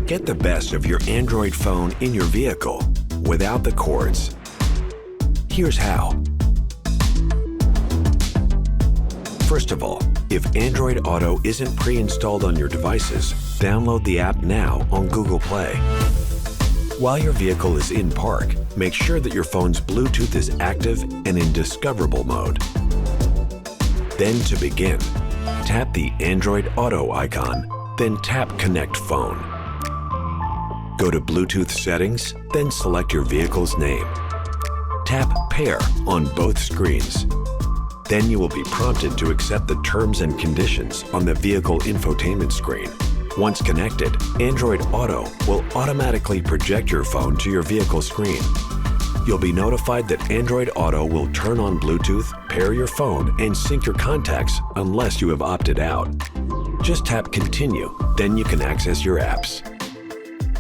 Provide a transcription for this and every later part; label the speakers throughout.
Speaker 1: Get the best of your Android phone in your vehicle without the cords. Here's how. First of all, if Android Auto isn't pre-installed on your devices, download the app now on Google Play. While your vehicle is in park, make sure that your phone's Bluetooth is active and in discoverable mode. Then to begin, tap the Android Auto icon, then tap Connect Phone. Go to Bluetooth Settings, then select your vehicle's name. Tap Pair on both screens. Then you will be prompted to accept the terms and conditions on the vehicle infotainment screen. Once connected, Android Auto will automatically project your phone to your vehicle screen. You'll be notified that Android Auto will turn on Bluetooth, pair your phone, and sync your contacts unless you have opted out. Just tap Continue, then you can access your apps.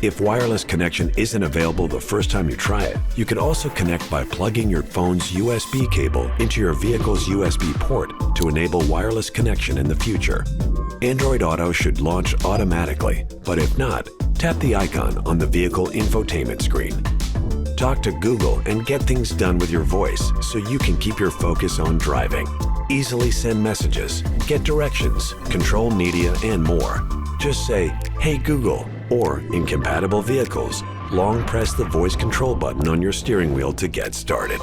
Speaker 1: If wireless connection isn't available the first time you try it, you can also connect by plugging your phone's USB cable into your vehicle's USB port to enable wireless connection in the future. Android Auto should launch automatically, but if not, tap the icon on the vehicle infotainment screen. Talk to Google and get things done with your voice so you can keep your focus on driving. Easily send messages, get directions, control media, and more. Just say, "Hey Google," or in compatible vehicles, long press the voice control button on your steering wheel to get started.